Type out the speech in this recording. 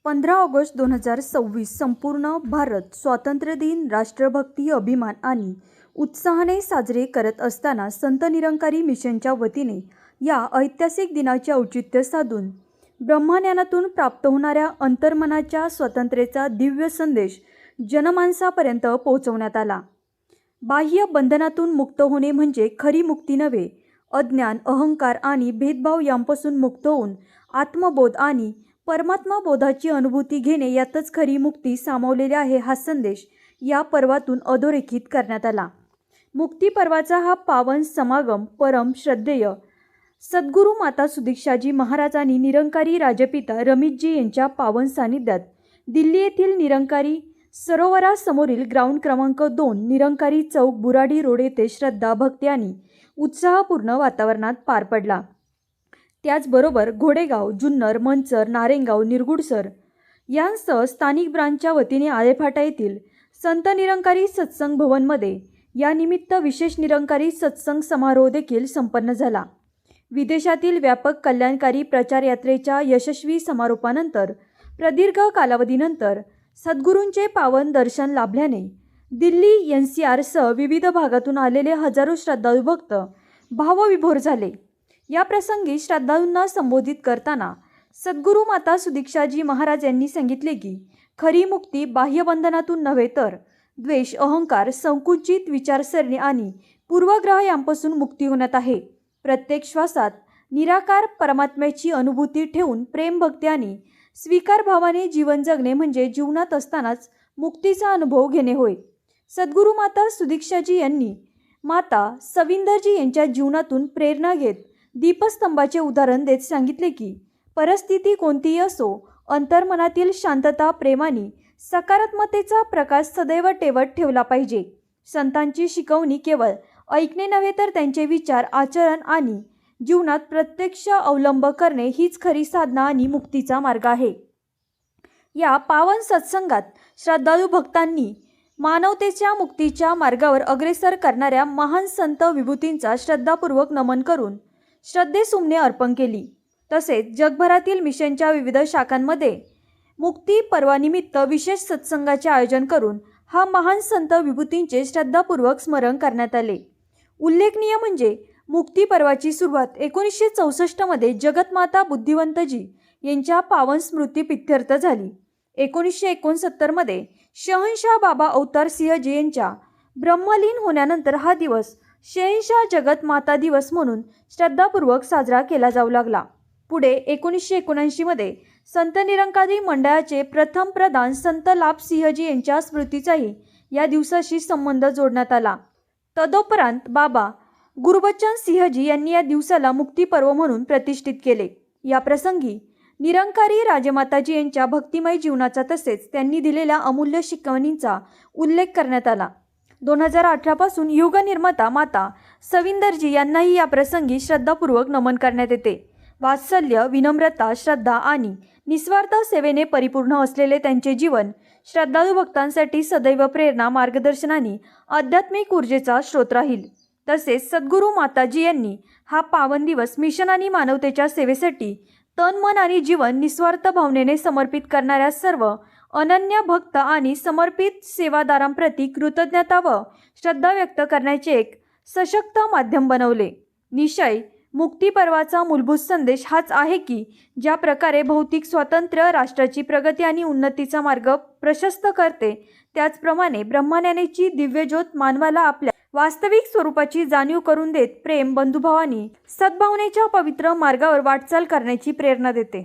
15 August 2026 संपूर्ण भारत स्वातंत्र्य दिन राष्ट्रभक्ती अभिमान आणि उत्साहाने साजरे करत असताना संत निरंकारी मिशनच्या वतीने या ऐतिहासिक दिनाचे औचित्य साधून ब्रह्मज्ञानातून प्राप्त होणाऱ्या अंतर्मनाच्या स्वातंत्र्याचा दिव्य संदेश जनमानसापर्यंत पोहोचवण्यात आला। बाह्य बंधनातून मुक्त होणे म्हणजे खरी मुक्ती नव्हे। अज्ञान, अहंकार आणि भेदभाव यांपासून मुक्त होऊन आत्मबोध आणि परमात्मा बोधाची अनुभूती घेणे यातच खरी मुक्ती सामावलेली आहे। हा संदेश या पर्वातून अधोरेखित करण्यात आला। मुक्ती पर्वाचा हा पावन समागम परम श्रद्धेय सद्गुरू माता सुदीक्षाजी महाराजांनी निरंकारी राजपिता रमेशजी यांच्या पावन सानिध्यात दिल्ली येथील निरंकारी सरोवरासमोरील ग्राउंड क्रमांक 2 निरंकारी चौक बुराडी रोड येथे श्रद्धा, भक्ती आणि उत्साहपूर्ण वातावरणात पार पडला। त्याचबरोबर घोडेगाव, जुन्नर, मंचर, नारेंगाव, निरगुडसर यांसह स्थानिक ब्रांचच्या वतीने आळेफाटा येथील संत निरंकारी सत्संग भवनमध्ये या निमित्त विशेष निरंकारी सत्संग समारोह देखील संपन्न झाला। विदेशातील व्यापक कल्याणकारी प्रचार यात्रेच्या यशस्वी समारोपानंतर प्रदीर्घ कालावधीनंतर सद्गुरूंचे पावन दर्शन लाभल्याने दिल्ली NCR सह विविध भागातून आलेले हजारो श्रद्धाळू भक्त भावविभोर झाले। या प्रसंगी श्रद्धाळूंना संबोधित करताना सद्गुरू माता सुदीक्षाजी महाराज यांनी सांगितले की खरी मुक्ती बाह्यबंधनातून नव्हे तर द्वेष, अहंकार, संकुचित विचारसरणी आणि पूर्वग्रह यांपासून मुक्ती होण्यात आहे। प्रत्येक श्वासात निराकार परमात्म्याची अनुभूती ठेवून प्रेम, भक्ती आणि स्वीकार भावाने जीवन जगणे म्हणजे जीवनात असतानाच मुक्तीचा अनुभव घेणे होय। सद्गुरू माता सुदीक्षाजी यांनी माता सविंदरजी यांच्या जीवनातून प्रेरणा घेत दीपस्तंभाचे उदाहरण देत सांगितले की परिस्थिती कोणतीही असो, अंतर्मनातील शांतता, प्रेमाने सकारात्मकतेचा प्रकाश सदैव तेवत ठेवला पाहिजे। संतांची शिकवणी केवळ ऐकणे नव्हे तर त्यांचे विचार, आचरण आणि जीवनात प्रत्यक्ष अवलंब करणे हीच खरी साधना आणि मुक्तीचा मार्ग आहे। या पावन सत्संगात श्रद्धाळू भक्तांनी मानवतेच्या मुक्तीच्या मार्गावर अग्रेसर करणाऱ्या महान संत विभूतींचा श्रद्धापूर्वक नमन करून श्रद्धेसुमने अर्पण केली। तसेच जगभरातील मिशनच्या विविध शाखांमध्ये मुक्ती पर्वानिमित्त विशेष सत्संगाचे आयोजन करून हा महान संत विभूतींचे श्रद्धापूर्वक स्मरण करण्यात आले। उल्लेखनीय म्हणजे मुक्ती पर्वाची सुरुवात 1964 मध्ये जगतमाता बुद्धिवंतजी यांच्या पावन स्मृती प्रित्यर्थ झाली। 1969 मध्ये शहंशाह बाबा अवतार सिंहजी यांच्या ब्रह्मलीन होण्यानंतर हा दिवस शहंशाह जगत माता दिवस म्हणून श्रद्धापूर्वक साजरा केला जाऊ लागला। पुढे 1979 मध्ये संत निरंकारी मंडळाचे प्रथम प्रधान संत लाभसिंहजी यांच्या स्मृतीचाही या दिवसाशी संबंध जोडण्यात आला। तदोपरांत बाबा गुरबचन सिंहजी यांनी या दिवसाला मुक्ती पर्व म्हणून प्रतिष्ठित केले। या प्रसंगी निरंकारी राजमाताजी यांच्या भक्तिमय जीवनाचा तसेच त्यांनी दिलेल्या अमूल्य शिकवणींचा उल्लेख करण्यात आला। 2018 पासून युग निर्माता माता सविंदरजी यांनाही या प्रसंगी श्रद्धापूर्वक नमन करण्यात येते। वात्सल्य, विनम्रता, श्रद्धा आणि निस्वार्थ सेवेने परिपूर्ण असलेले त्यांचे जीवन श्रद्धाळू भक्तांसाठी सदैव प्रेरणा, मार्गदर्शन आणि आध्यात्मिक ऊर्जेचा स्रोत राहील। तसेच सद्गुरू माताजी यांनी हा पावन दिवस मिशन आणि मानवतेच्या सेवेसाठी तन, मन आणि जीवन निस्वार्थ भावनेने समर्पित करणाऱ्या सर्व अनन्य भक्त आणि समर्पित सेवादारांप्रती कृतज्ञता व श्रद्धा व्यक्त करण्याचे एक सशक्त माध्यम बनवले। निश्चय मुक्ती पर्वाचा मूलभूत संदेश हाच आहे की ज्या प्रकारे भौतिक स्वातंत्र्य राष्ट्राची प्रगती आणि उन्नतीचा मार्ग प्रशस्त करते, त्याचप्रमाणे ब्रह्मज्ञानाची दिव्य ज्योत मानवाला आपल्या वास्तविक स्वरूपाची जाणीव करून देत प्रेम, बंधुभाव आणि सद्भावनेच्या पवित्र मार्गावर वाटचाल करण्याची प्रेरणा देते।